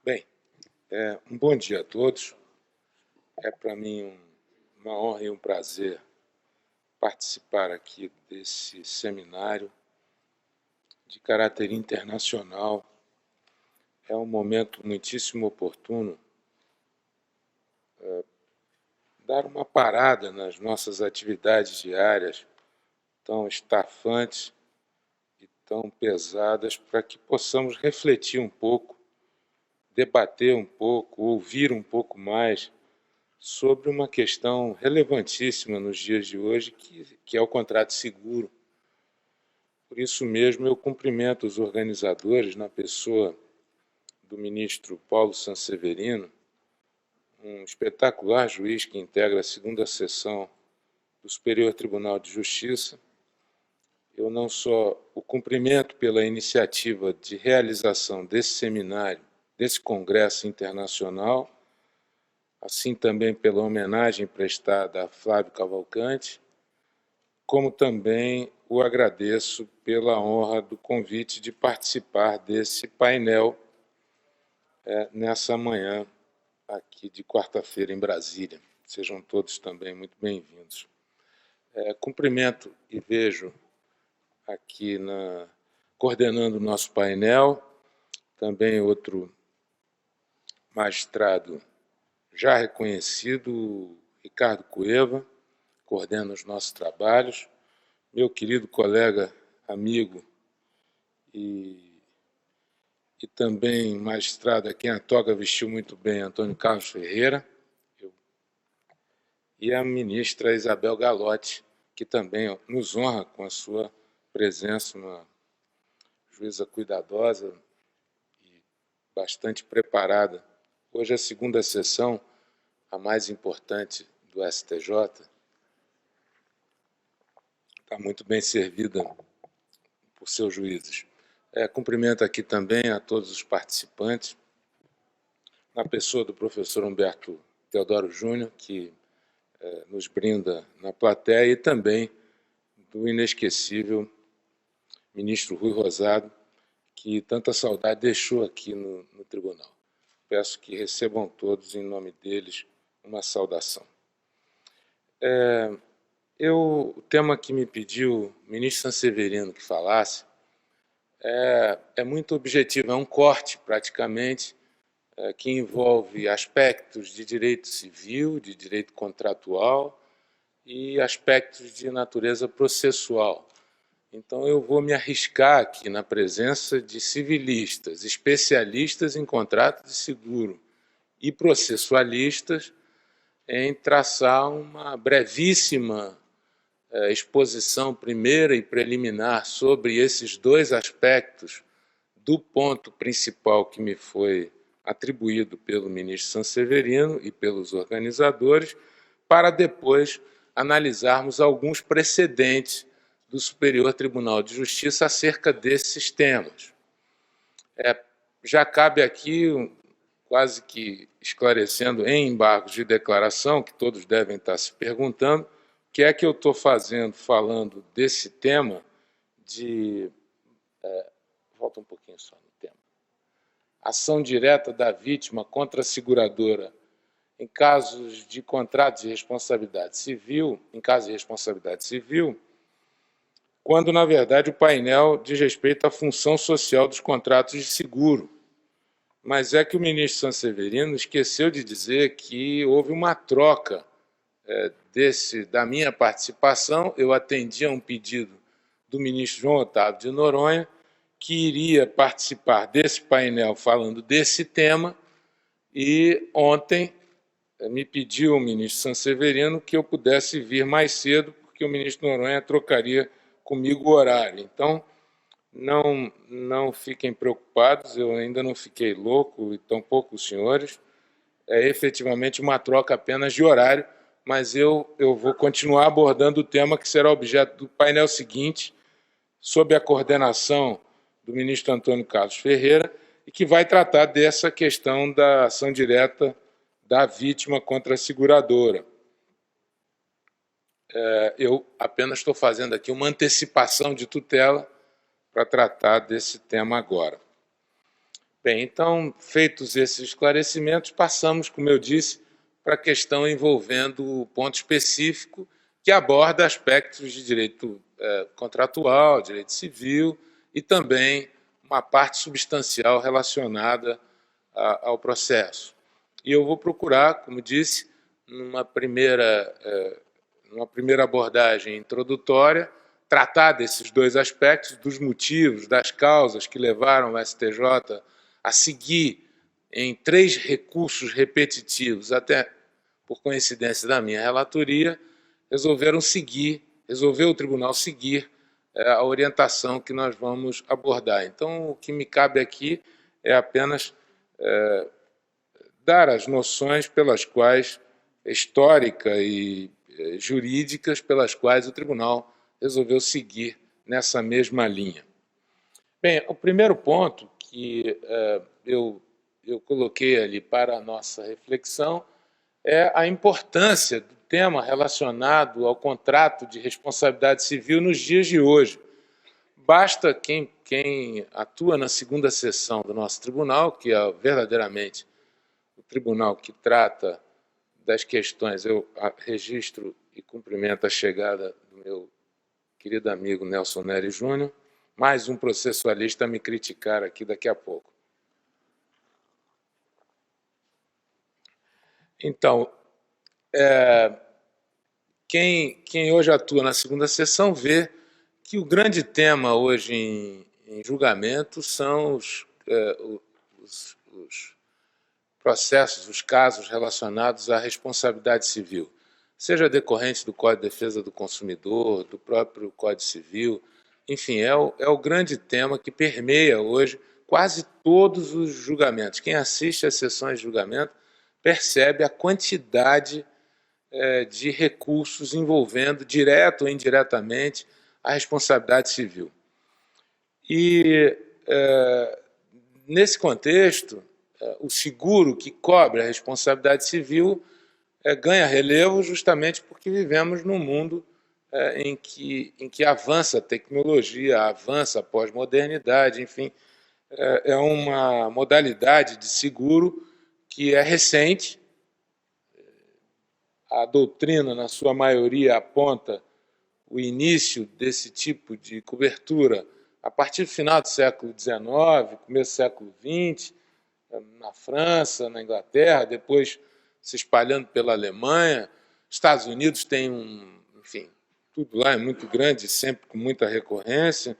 Bem, um bom dia a todos. É para mim uma honra e um prazer participar aqui desse seminário de caráter internacional. É um momento muitíssimo oportuno dar uma parada nas nossas atividades diárias, tão estafantes e tão pesadas, para que possamos refletir um pouco, debater um pouco, ouvir um pouco mais sobre uma questão relevantíssima nos dias de hoje, que é o contrato seguro. Por isso mesmo, eu cumprimento os organizadores, na pessoa do ministro Paulo Sanseverino, um espetacular juiz que integra a segunda seção do Superior Tribunal de Justiça. Eu não só o cumprimento pela iniciativa de realização desse seminário, desse congresso internacional, assim também pela homenagem prestada a Flávio Cavalcante, como também o agradeço pela honra do convite de participar desse painel nessa manhã aqui de quarta-feira em Brasília. Sejam todos também muito bem-vindos. Cumprimento e vejo aqui coordenando o nosso painel também outro magistrado já reconhecido, Ricardo Cueva, coordena os nossos trabalhos, meu querido colega, amigo e também magistrado a quem a toga vestiu muito bem, Antônio Carlos Ferreira, e a ministra Isabel Galotti, que também nos honra com a sua presença, uma juíza cuidadosa e bastante preparada. Hoje é a segunda sessão, a mais importante do STJ, está muito bem servida por seus juízes. Cumprimento aqui também a todos os participantes, na pessoa do professor Humberto Teodoro Júnior, que nos brinda na plateia, e também do inesquecível ministro Rui Rosado, que tanta saudade deixou aqui no tribunal. Peço que recebam todos, em nome deles, uma saudação. O tema que me pediu o ministro Sanseverino que falasse é muito objetivo, é um corte, praticamente, que envolve aspectos de direito civil, de direito contratual e aspectos de natureza processual. Então, eu vou me arriscar aqui na presença de civilistas, especialistas em contrato de seguro e processualistas em traçar uma brevíssima exposição primeira e preliminar sobre esses dois aspectos do ponto principal que me foi atribuído pelo ministro Sanseverino e pelos organizadores, para depois analisarmos alguns precedentes do Superior Tribunal de Justiça acerca desses temas. Já cabe aqui, quase que esclarecendo em embargos de declaração, que todos devem estar se perguntando, o que é que eu estou fazendo, falando desse tema de... volta um pouquinho só no tema. Ação direta da vítima contra a seguradora em casos de contratos de responsabilidade civil, quando, na verdade, o painel diz respeito à função social dos contratos de seguro. Mas é que o ministro Sanseverino esqueceu de dizer que houve uma troca da minha participação. Eu atendi a um pedido do ministro João Otávio de Noronha, que iria participar desse painel falando desse tema, e ontem me pediu o ministro Sanseverino que eu pudesse vir mais cedo, porque o ministro Noronha trocaria comigo o horário. Então, não fiquem preocupados, eu ainda não fiquei louco, e tampouco os senhores. É efetivamente uma troca apenas de horário, mas eu vou continuar abordando o tema que será objeto do painel seguinte, sob a coordenação do ministro Antônio Carlos Ferreira, e que vai tratar dessa questão da ação direta da vítima contra a seguradora. Eu apenas estou fazendo aqui uma antecipação de tutela para tratar desse tema agora. Bem, então, feitos esses esclarecimentos, passamos, como eu disse, para a questão envolvendo o ponto específico que aborda aspectos de direito contratual, direito civil e também uma parte substancial relacionada ao processo. E eu vou procurar, como disse, numa primeira abordagem introdutória, tratar desses dois aspectos, dos motivos, das causas que levaram o STJ a seguir em 3 recursos repetitivos, até por coincidência da minha relatoria, resolveu o tribunal seguir a orientação que nós vamos abordar. Então, o que me cabe aqui é apenas dar as noções pelas quais, histórica e jurídicas, pelas quais o tribunal resolveu seguir nessa mesma linha. Bem, o primeiro ponto que eu coloquei ali para a nossa reflexão é a importância do tema relacionado ao contrato de responsabilidade civil nos dias de hoje. Basta quem atua na segunda sessão do nosso tribunal, que é verdadeiramente o tribunal que trata das questões, eu registro e cumprimento a chegada do meu querido amigo Nelson Nery Júnior, mais um processualista a me criticar aqui daqui a pouco. Então, quem hoje atua na segunda sessão vê que o grande tema hoje em julgamento são os processos, os casos relacionados à responsabilidade civil, seja decorrente do Código de Defesa do Consumidor, do próprio Código Civil, enfim, é o grande tema que permeia hoje quase todos os julgamentos. Quem assiste às sessões de julgamento percebe a quantidade de recursos envolvendo, direto ou indiretamente, a responsabilidade civil. E, nesse contexto, o seguro que cobre a responsabilidade civil ganha relevo justamente porque vivemos num mundo em que avança a tecnologia, avança a pós-modernidade, enfim, é uma modalidade de seguro que é recente. A doutrina, na sua maioria, aponta o início desse tipo de cobertura a partir do final do século XIX, começo do século XX, na França, na Inglaterra, depois se espalhando pela Alemanha. Estados Unidos tem enfim, tudo lá é muito grande, sempre com muita recorrência,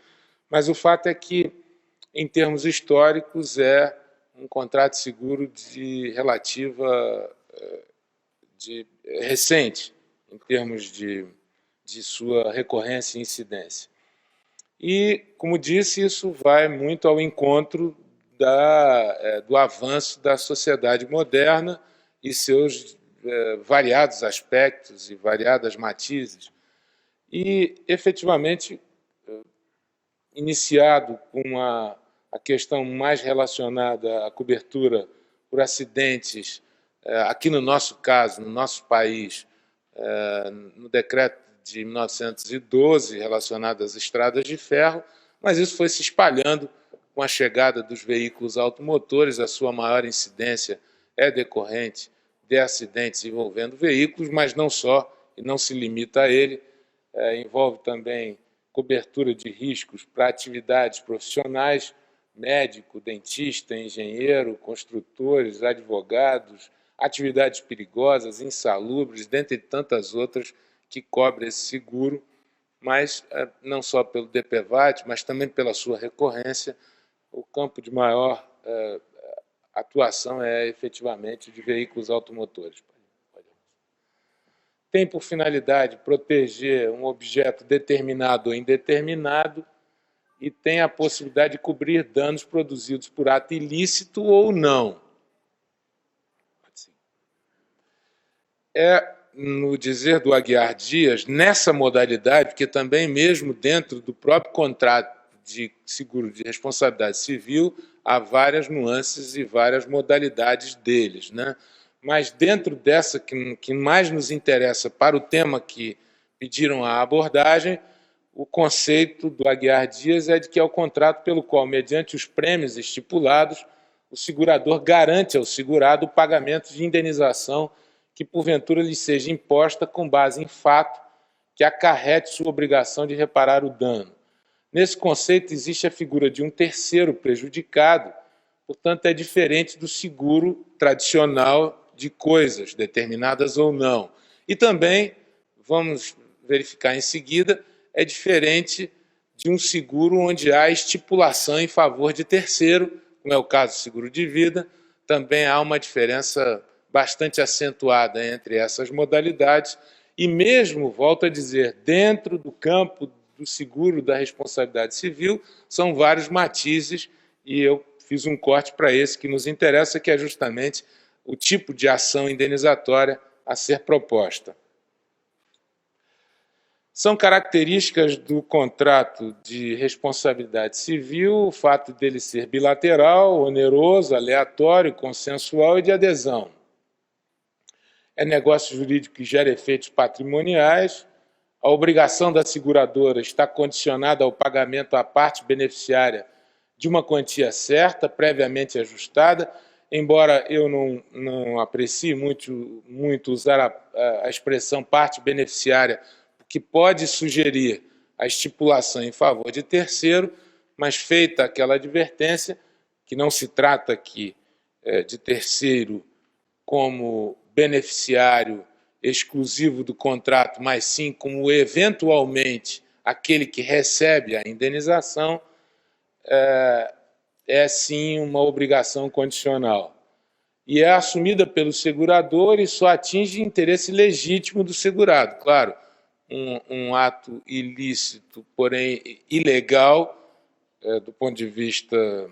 mas o fato é que, em termos históricos, é um contrato de seguro recente, em termos de sua recorrência e incidência. E, como disse, isso vai muito ao encontro do avanço da sociedade moderna e seus variados aspectos e variadas matizes. E, efetivamente, iniciado com a questão mais relacionada à cobertura por acidentes, aqui no nosso caso, no nosso país, no decreto de 1912, relacionado às estradas de ferro, mas isso foi se espalhando com a chegada dos veículos automotores. A sua maior incidência é decorrente de acidentes envolvendo veículos, mas não só, e não se limita a ele, envolve também cobertura de riscos para atividades profissionais, médico, dentista, engenheiro, construtores, advogados, atividades perigosas, insalubres, dentre tantas outras que cobre esse seguro, mas não só pelo DPVAT, mas também pela sua recorrência. O campo de maior atuação é efetivamente de veículos automotores. Tem por finalidade proteger um objeto determinado ou indeterminado e tem a possibilidade de cobrir danos produzidos por ato ilícito ou não. No dizer do Aguiar Dias, nessa modalidade, porque também mesmo dentro do próprio contrato de seguro de responsabilidade civil, há várias nuances e várias modalidades deles, né? Mas dentro dessa que mais nos interessa para o tema que pediram a abordagem, o conceito do Aguiar Dias é de que é o contrato pelo qual, mediante os prêmios estipulados, o segurador garante ao segurado o pagamento de indenização que porventura lhe seja imposta com base em fato que acarrete sua obrigação de reparar o dano. Nesse conceito existe a figura de um terceiro prejudicado, portanto é diferente do seguro tradicional de coisas, determinadas ou não. E também, vamos verificar em seguida, é diferente de um seguro onde há estipulação em favor de terceiro, como é o caso do seguro de vida. Também há uma diferença bastante acentuada entre essas modalidades e mesmo, volto a dizer, dentro do campo do seguro da responsabilidade civil, são vários matizes e eu fiz um corte para esse que nos interessa, que é justamente o tipo de ação indenizatória a ser proposta. São características do contrato de responsabilidade civil o fato dele ser bilateral, oneroso, aleatório, consensual e de adesão. É negócio jurídico que gera efeitos patrimoniais. A obrigação da seguradora está condicionada ao pagamento à parte beneficiária de uma quantia certa, previamente ajustada, embora eu não aprecie muito usar a expressão parte beneficiária, que pode sugerir a estipulação em favor de terceiro, mas feita aquela advertência, que não se trata aqui de terceiro como beneficiário exclusivo do contrato, mas sim como eventualmente aquele que recebe a indenização, é sim uma obrigação condicional. E é assumida pelo segurador e só atinge interesse legítimo do segurado. Claro, um ato ilícito, porém ilegal, do ponto de vista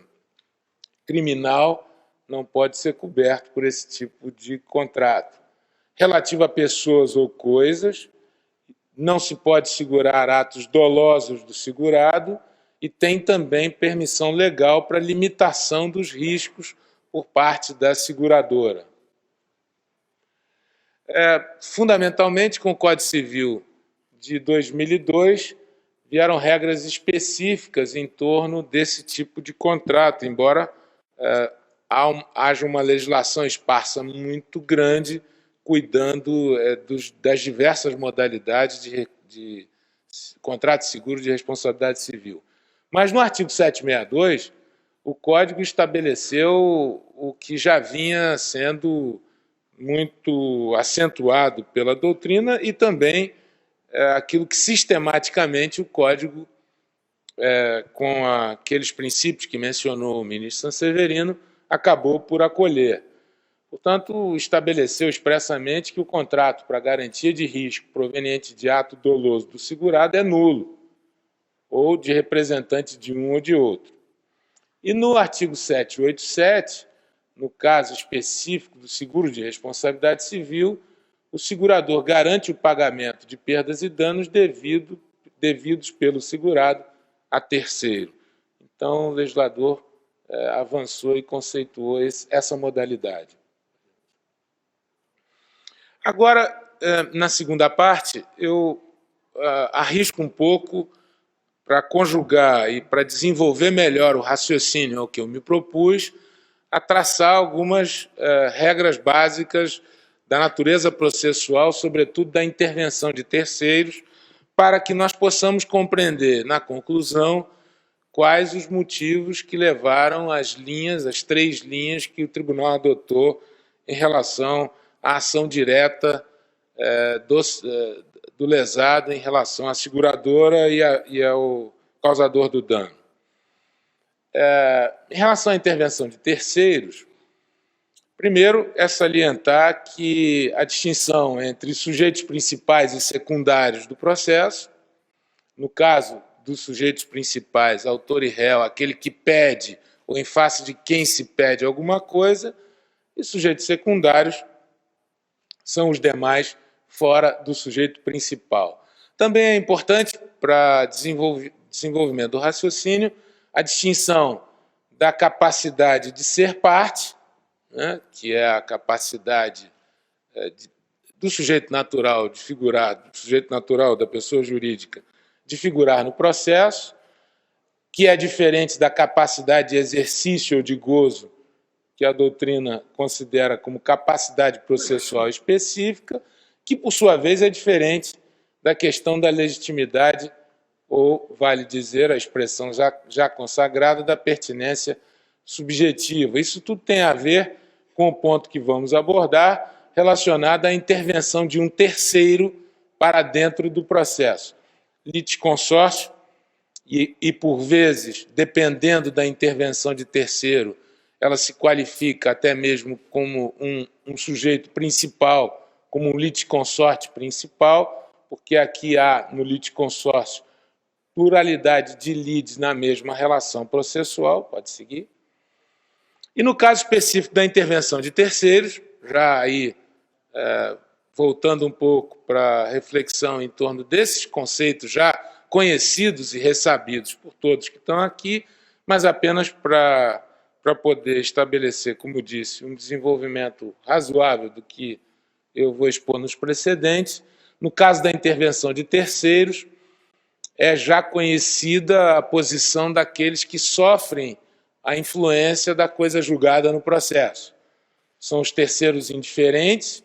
criminal, não pode ser coberto por esse tipo de contrato. Relativo a pessoas ou coisas, não se pode segurar atos dolosos do segurado e tem também permissão legal para limitação dos riscos por parte da seguradora. Fundamentalmente, com o Código Civil de 2002, vieram regras específicas em torno desse tipo de contrato, embora haja uma legislação esparsa muito grande cuidando das diversas modalidades de contrato de seguro de responsabilidade civil. Mas no artigo 762, o Código estabeleceu o que já vinha sendo muito acentuado pela doutrina e também aquilo que sistematicamente o Código, com aqueles princípios que mencionou o ministro Sanseverino, acabou por acolher. Portanto, estabeleceu expressamente que o contrato para garantia de risco proveniente de ato doloso do segurado é nulo, ou de representante de um ou de outro. E no artigo 787, no caso específico do seguro de responsabilidade civil, o segurador garante o pagamento de perdas e danos devidos pelo segurado a terceiro. Então, o legislador avançou e conceituou essa modalidade. Agora, na segunda parte, eu arrisco um pouco para conjugar e para desenvolver melhor o raciocínio ao que eu me propus, a traçar algumas regras básicas da natureza processual, sobretudo da intervenção de terceiros, para que nós possamos compreender, na conclusão, quais os motivos que levaram as três linhas que o tribunal adotou em relação à ação direta do lesado em relação à seguradora e ao causador do dano. Em relação à intervenção de terceiros, primeiro é salientar que a distinção entre sujeitos principais e secundários do processo, no caso dos sujeitos principais, autor e réu, aquele que pede ou em face de quem se pede alguma coisa, e sujeitos secundários são os demais fora do sujeito principal. Também é importante para desenvolvimento do raciocínio a distinção da capacidade de ser parte, né, que é a capacidade do sujeito natural de figurar, do sujeito natural da pessoa jurídica de figurar no processo, que é diferente da capacidade de exercício ou de gozo que a doutrina considera como capacidade processual específica, que, por sua vez, é diferente da questão da legitimidade, ou, vale dizer, a expressão já consagrada, da pertinência subjetiva. Isso tudo tem a ver com o ponto que vamos abordar, relacionado à intervenção de um terceiro para dentro do processo. Litisconsórcio, e por vezes, dependendo da intervenção de terceiro, ela se qualifica até mesmo como um sujeito principal, como um litisconsorte principal, porque aqui há, no litisconsórcio, pluralidade de lides na mesma relação processual, pode seguir. E no caso específico da intervenção de terceiros, já aí voltando um pouco para a reflexão em torno desses conceitos já conhecidos e ressabidos por todos que estão aqui, mas apenas para poder estabelecer, como disse, um desenvolvimento razoável do que eu vou expor nos precedentes. No caso da intervenção de terceiros, é já conhecida a posição daqueles que sofrem a influência da coisa julgada no processo. São os terceiros indiferentes,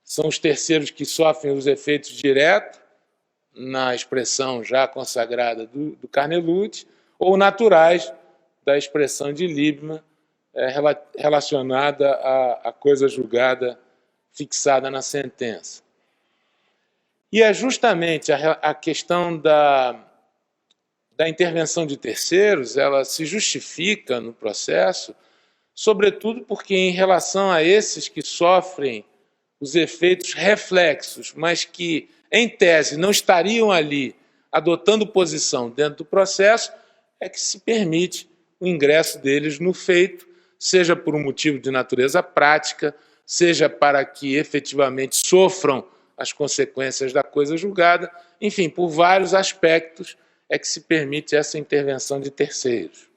são os terceiros que sofrem os efeitos diretos, na expressão já consagrada do Carnelucci, ou naturais, da expressão de Liebman, relacionada à coisa julgada fixada na sentença. E é justamente a questão da intervenção de terceiros, ela se justifica no processo, sobretudo porque, em relação a esses que sofrem os efeitos reflexos, mas que, em tese, não estariam ali adotando posição dentro do processo, é que se permite o ingresso deles no feito, seja por um motivo de natureza prática, seja para que efetivamente sofram as consequências da coisa julgada, enfim, por vários aspectos é que se permite essa intervenção de terceiros.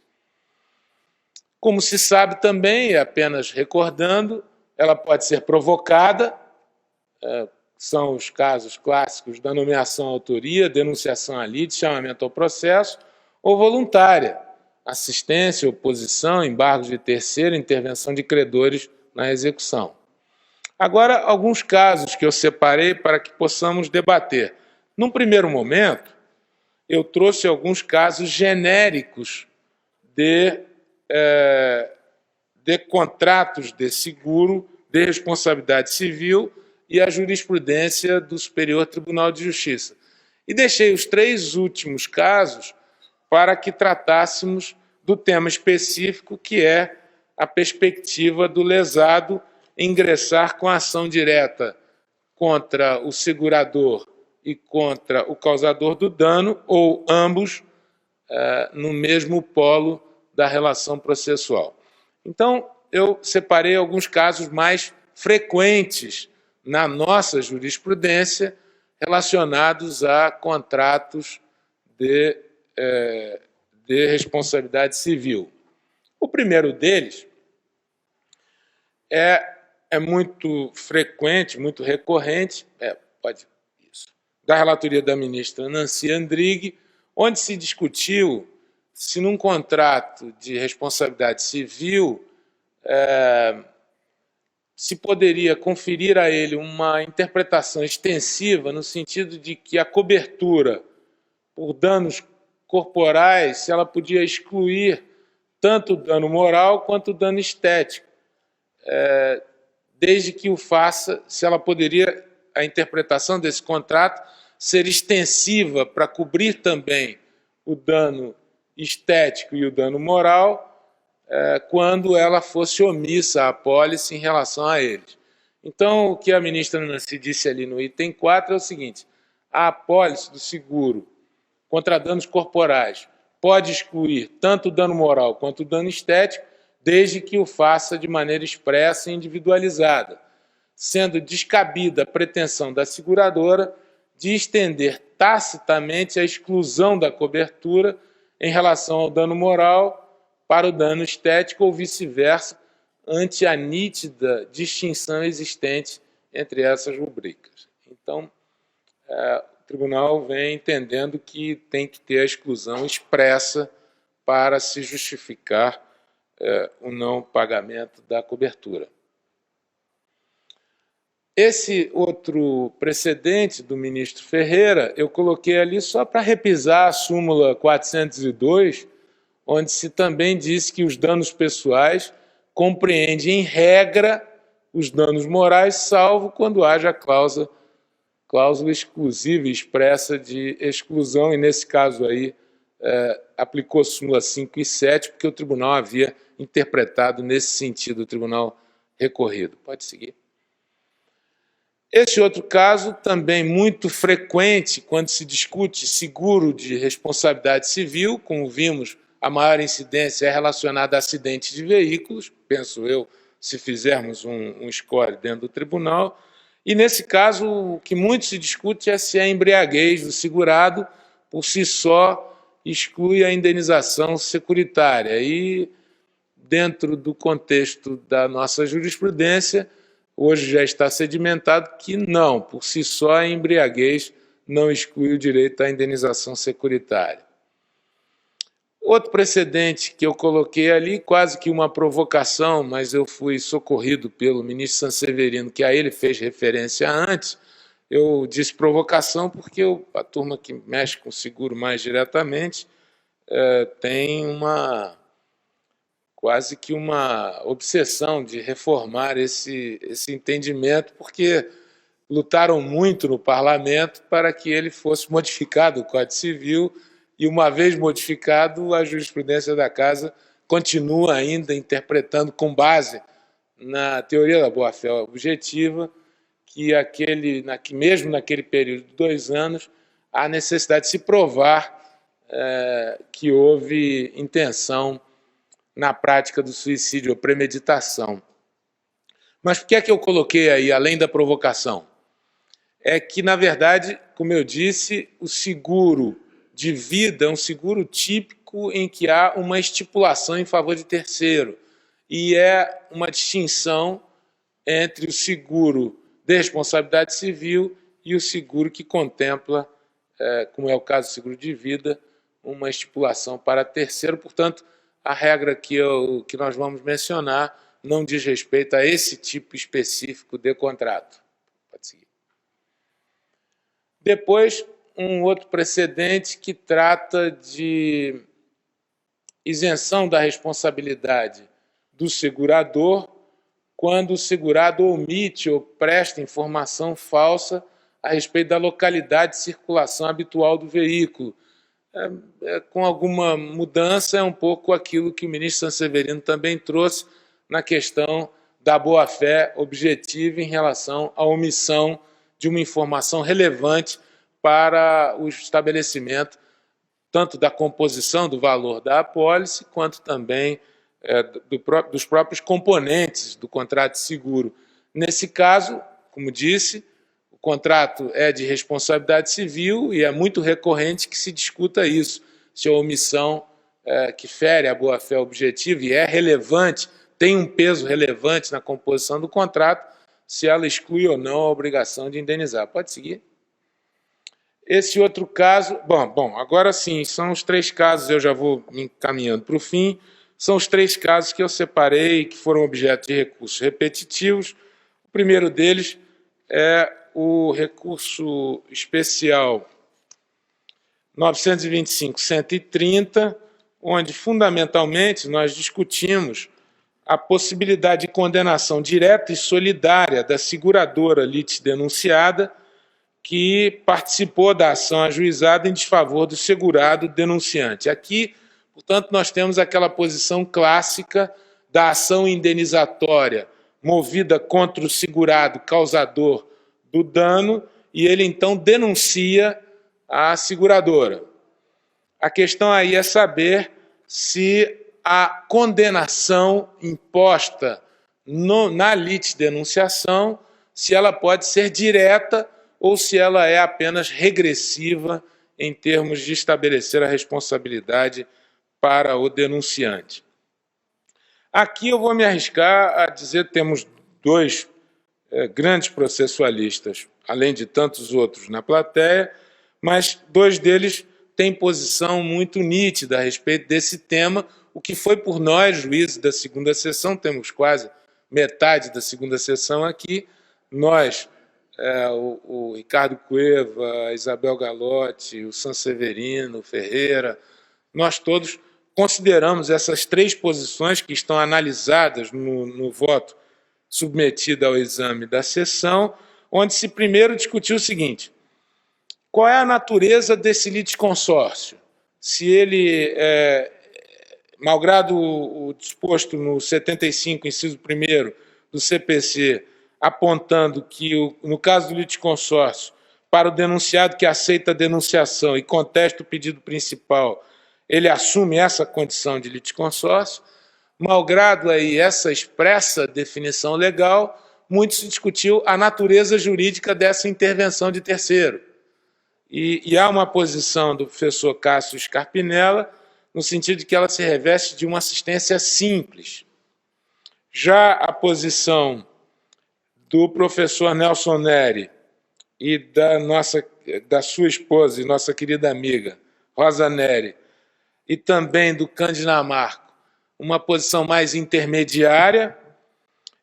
Como se sabe também, apenas recordando, ela pode ser provocada, são os casos clássicos da nomeação à autoria, denunciação à lide, chamamento ao processo, ou voluntária, assistência, oposição, embargos de terceiro, intervenção de credores na execução. Agora, alguns casos que eu separei para que possamos debater. Num primeiro momento, eu trouxe alguns casos genéricos de contratos de seguro de responsabilidade civil e a jurisprudência do Superior Tribunal de Justiça. E deixei os 3 últimos casos para que tratássemos do tema específico, que é a perspectiva do lesado ingressar com ação direta contra o segurador e contra o causador do dano, ou ambos no mesmo polo da relação processual. Então, eu separei alguns casos mais frequentes na nossa jurisprudência relacionados a contratos de responsabilidade civil. O primeiro deles é muito frequente, muito recorrente, da relatoria da ministra Nancy Andrighi, onde se discutiu se num contrato de responsabilidade civil se poderia conferir a ele uma interpretação extensiva no sentido de que a cobertura por danos corporais, se ela podia excluir tanto o dano moral quanto o dano estético, desde que o faça, se ela poderia, a interpretação desse contrato, ser extensiva para cobrir também o dano estético e o dano moral, quando ela fosse omissa à apólice em relação a eles. Então, o que a ministra Nancy disse ali no item 4 é o seguinte: a apólice do seguro contra danos corporais pode excluir tanto o dano moral quanto o dano estético, desde que o faça de maneira expressa e individualizada, sendo descabida a pretensão da seguradora de estender tacitamente a exclusão da cobertura em relação ao dano moral para o dano estético ou vice-versa, ante a nítida distinção existente entre essas rubricas. Então, o tribunal vem entendendo que tem que ter a exclusão expressa para se justificar o não pagamento da cobertura. Esse outro precedente do ministro Ferreira, eu coloquei ali só para repisar a súmula 402, onde se também disse que os danos pessoais compreendem, em regra, os danos morais, salvo quando haja cláusula exclusiva e expressa de exclusão, e nesse caso aí aplicou súmula 5 e 7, porque o tribunal havia interpretado nesse sentido, o tribunal recorrido. Pode seguir. Esse outro caso, também muito frequente, quando se discute seguro de responsabilidade civil, como vimos, a maior incidência é relacionada a acidentes de veículos, penso eu, se fizermos um score dentro do tribunal, e nesse caso o que muito se discute é se a embriaguez do segurado, por si só, exclui a indenização securitária. E, dentro do contexto da nossa jurisprudência, hoje já está sedimentado que não, por si só, a embriaguez não exclui o direito à indenização securitária. Outro precedente que eu coloquei ali, quase que uma provocação, mas eu fui socorrido pelo ministro Sanseverino, que a ele fez referência antes. Eu disse provocação porque a turma que mexe com seguro mais diretamente tem quase que uma obsessão de reformar esse entendimento, porque lutaram muito no parlamento para que ele fosse modificado, o Código Civil, e uma vez modificado, a jurisprudência da Casa continua ainda interpretando com base na teoria da boa-fé objetiva, que mesmo naquele período de 2 anos, há necessidade de se provar que houve intenção na prática do suicídio ou premeditação. Mas por que é que eu coloquei aí, além da provocação? É que, na verdade, como eu disse, o seguro de vida é um seguro típico em que há uma estipulação em favor de terceiro, e é uma distinção entre o seguro de responsabilidade civil e o seguro que contempla, como é o caso do seguro de vida, uma estipulação para terceiro. Portanto, a regra que nós vamos mencionar não diz respeito a esse tipo específico de contrato. Pode seguir. Depois, um outro precedente que trata de isenção da responsabilidade do segurador quando o segurado omite ou presta informação falsa a respeito da localidade de circulação habitual do veículo. Com alguma mudança, é um pouco aquilo que o ministro Sanseverino também trouxe na questão da boa-fé objetiva em relação à omissão de uma informação relevante para o estabelecimento tanto da composição do valor da apólice, quanto também dos próprios componentes do contrato de seguro. Nesse caso, como disse, o contrato é de responsabilidade civil e é muito recorrente que se discuta isso, se a omissão que fere a boa-fé objetiva e é relevante, tem um peso relevante na composição do contrato, se ela exclui ou não a obrigação de indenizar. Pode seguir. Esse outro caso, bom, agora sim, são os 3 casos, eu já vou me encaminhando para o fim, são os 3 casos que eu separei, que foram objeto de recursos repetitivos. O primeiro deles é o recurso especial 925-130, onde, fundamentalmente, nós discutimos a possibilidade de condenação direta e solidária da seguradora litidenunciada que participou da ação ajuizada em desfavor do segurado denunciante. Aqui, portanto, nós temos aquela posição clássica da ação indenizatória movida contra o segurado causador do dano e ele, então, denuncia a seguradora. A questão aí é saber se a condenação imposta na litidenunciação, se ela pode ser direta ou se ela é apenas regressiva em termos de estabelecer a responsabilidade para o denunciante. Aqui eu vou me arriscar a dizer que temos 2 grandes processualistas, além de tantos outros na plateia, mas 2 deles tem posição muito nítida a respeito desse tema, o que foi por nós, juízes da segunda sessão, temos quase metade da segunda sessão aqui, nós, o Ricardo Cueva, a Isabel Galotti, o Sanseverino, o Ferreira, nós todos consideramos essas três posições que estão analisadas no voto submetido ao exame da sessão, onde se primeiro discutiu o seguinte: qual é a natureza desse litisconsórcio? Se ele, malgrado o disposto no 75, inciso 1º do CPC, apontando que, no caso do litisconsórcio, para o denunciado que aceita a denunciação e contesta o pedido principal, ele assume essa condição de litisconsórcio, malgrado aí essa expressa definição legal, muito se discutiu a natureza jurídica dessa intervenção de terceiro. E há uma posição do professor Cássio Scarpinella, no sentido de que ela se reveste de uma assistência simples. Já a posição do professor Nelson Neri e da sua esposa e nossa querida amiga Rosa Neri, e também do Cândido Marco, uma posição mais intermediária,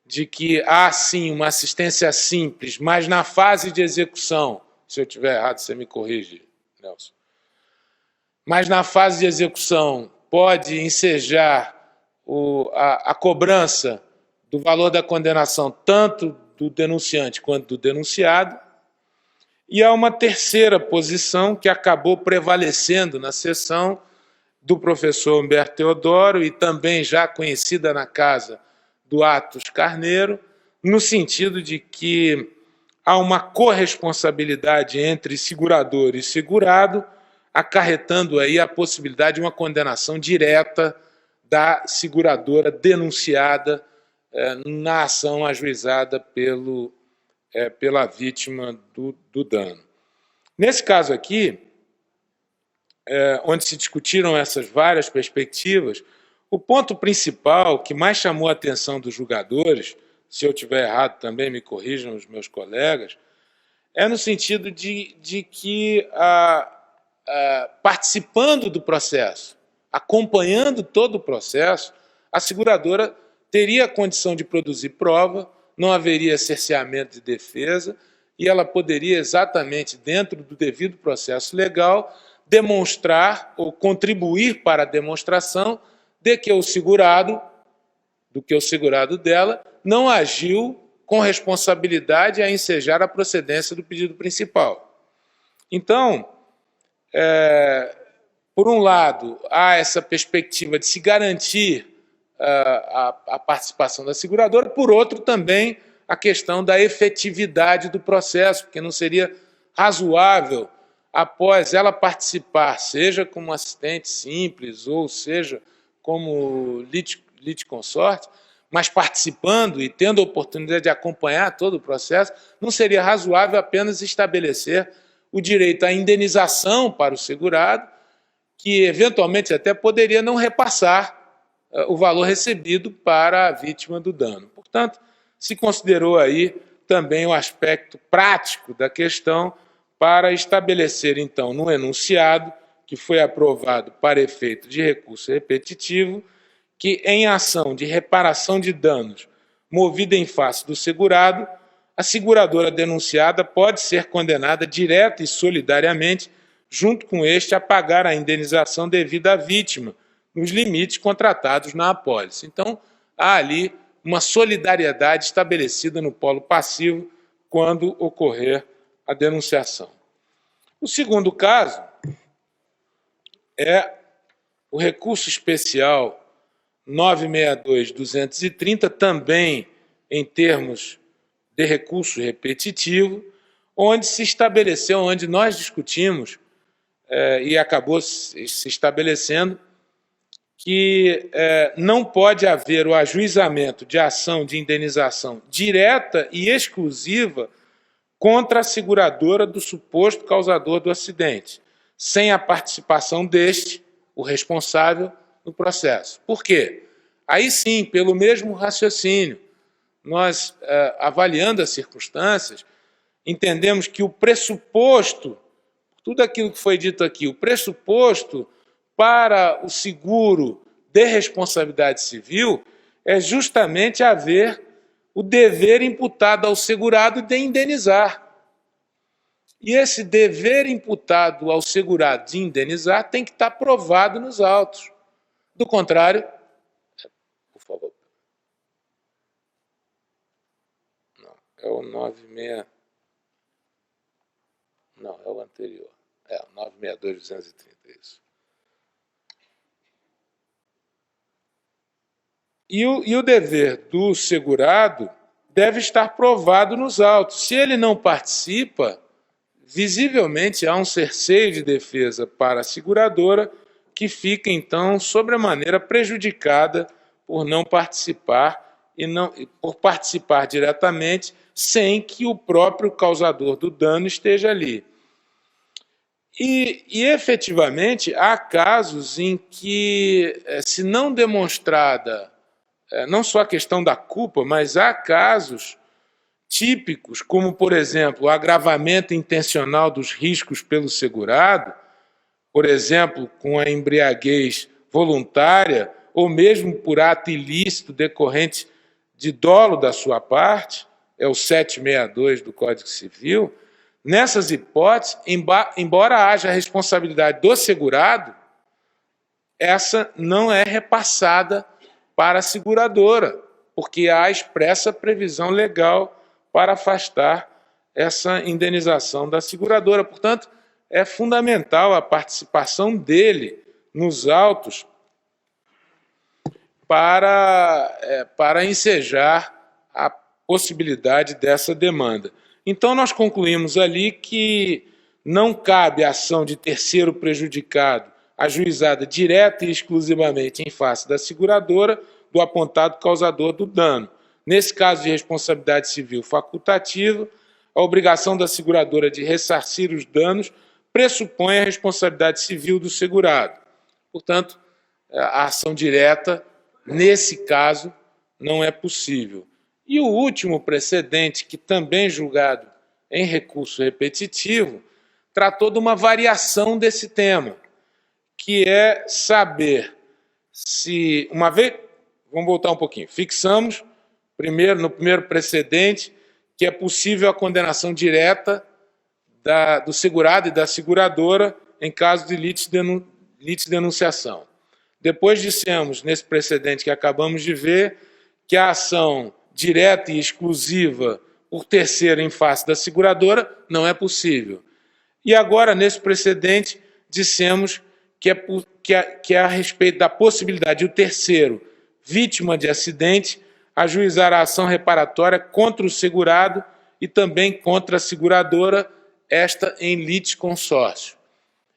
de que há sim uma assistência simples, mas na fase de execução, se eu estiver errado, você me corrige, Nelson. Mas na fase de execução pode ensejar a cobrança do valor da condenação, tanto do denunciante quanto do denunciado. E há uma terceira posição que acabou prevalecendo na sessão do professor Humberto Teodoro e também já conhecida na casa do Atos Carneiro, no sentido de que há uma corresponsabilidade entre segurador e segurado, acarretando aí a possibilidade de uma condenação direta da seguradora denunciada na ação ajuizada pela vítima do dano. Nesse caso aqui, onde se discutiram essas várias perspectivas, o ponto principal que mais chamou a atenção dos julgadores, se eu estiver errado também me corrijam os meus colegas, é no sentido de que, participando do processo, acompanhando todo o processo, a seguradora teria a condição de produzir prova, não haveria cerceamento de defesa e ela poderia exatamente, dentro do devido processo legal, demonstrar ou contribuir para a demonstração de que o segurado dela não agiu com responsabilidade a ensejar a procedência do pedido principal. Então, por um lado, há essa perspectiva de se garantir a participação da seguradora, por outro, também a questão da efetividade do processo, porque não seria razoável, após ela participar, seja como assistente simples ou seja como litisconsorte, mas participando e tendo a oportunidade de acompanhar todo o processo, não seria razoável apenas estabelecer o direito à indenização para o segurado, que eventualmente até poderia não repassar o valor recebido para a vítima do dano. Portanto, se considerou aí também o aspecto prático da questão para estabelecer, então, no enunciado, que foi aprovado para efeito de recurso repetitivo, que em ação de reparação de danos movida em face do segurado, a seguradora denunciada pode ser condenada direta e solidariamente, junto com este, a pagar a indenização devida à vítima, nos limites contratados na apólice. Então, há ali uma solidariedade estabelecida no polo passivo quando ocorrer a denunciação. O segundo caso é o recurso especial 962-230, também em termos de recurso repetitivo, onde se estabeleceu, onde nós discutimos e acabou se estabelecendo que não pode haver o ajuizamento de ação de indenização direta e exclusiva contra a seguradora do suposto causador do acidente, sem a participação deste, o responsável, no processo. Por quê? Aí sim, pelo mesmo raciocínio, nós, avaliando as circunstâncias, entendemos que o pressuposto, tudo aquilo que foi dito aqui, o pressuposto para o seguro de responsabilidade civil é justamente haver o dever imputado ao segurado de indenizar. E esse dever imputado ao segurado de indenizar tem que estar provado nos autos. Do contrário, por favor. Não, é o 96. Não, é o anterior. É o 962.230, isso. E o dever do segurado deve estar provado nos autos. Se ele não participa, visivelmente há um cerceio de defesa para a seguradora que fica, então, sobremaneira prejudicada por não participar e por participar diretamente sem que o próprio causador do dano esteja ali. E efetivamente, há casos em que, se não demonstrada não só a questão da culpa, mas há casos típicos, como, por exemplo, o agravamento intencional dos riscos pelo segurado, por exemplo, com a embriaguez voluntária, ou mesmo por ato ilícito decorrente de dolo da sua parte, é o 762 do Código Civil. Nessas hipóteses, embora haja a responsabilidade do segurado, essa não é repassada para a seguradora, porque há expressa previsão legal para afastar essa indenização da seguradora. Portanto, é fundamental a participação dele nos autos para ensejar a possibilidade dessa demanda. Então, nós concluímos ali que não cabe a ação de terceiro prejudicado ajuizada direta e exclusivamente em face da seguradora do apontado causador do dano. Nesse caso de responsabilidade civil facultativa, a obrigação da seguradora de ressarcir os danos pressupõe a responsabilidade civil do segurado. Portanto, a ação direta, nesse caso, não é possível. E o último precedente, que também julgado em recurso repetitivo, tratou de uma variação desse tema, que é saber se, uma vez, vamos voltar um pouquinho, fixamos no primeiro precedente que é possível a condenação direta do segurado e da seguradora em caso de litisdenunciação. Depois dissemos, nesse precedente que acabamos de ver, que a ação direta e exclusiva por terceiro em face da seguradora não é possível. E agora, nesse precedente, dissemos que é a respeito da possibilidade de o terceiro, vítima de acidente, ajuizar a ação reparatória contra o segurado e também contra a seguradora, esta em litisconsórcio.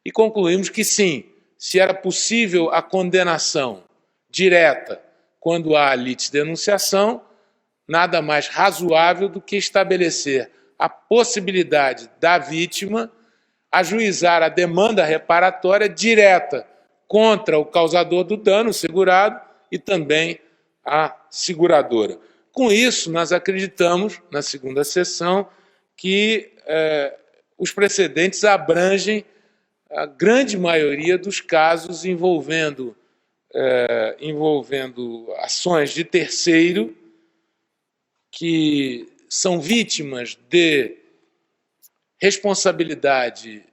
E concluímos que sim, se era possível a condenação direta quando há litisdenunciação, nada mais razoável do que estabelecer a possibilidade da vítima ajuizar a demanda reparatória direta contra o causador do dano, o segurado, e também a seguradora. Com isso, nós acreditamos, na segunda sessão, que os precedentes abrangem a grande maioria dos casos envolvendo ações de terceiro que são vítimas de responsabilidade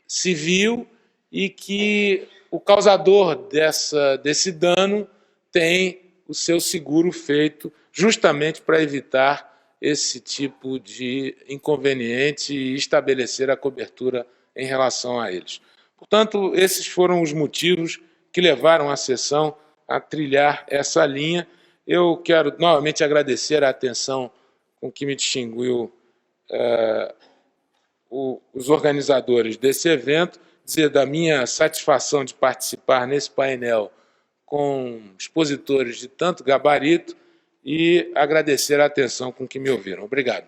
civil e que o causador desse dano tem o seu seguro feito justamente para evitar esse tipo de inconveniente e estabelecer a cobertura em relação a eles. Portanto, esses foram os motivos que levaram a sessão a trilhar essa linha. Eu quero novamente agradecer a atenção com que me distinguiu os organizadores desse evento, dizer da minha satisfação de participar nesse painel com expositores de tanto gabarito e agradecer a atenção com que me ouviram. Obrigado.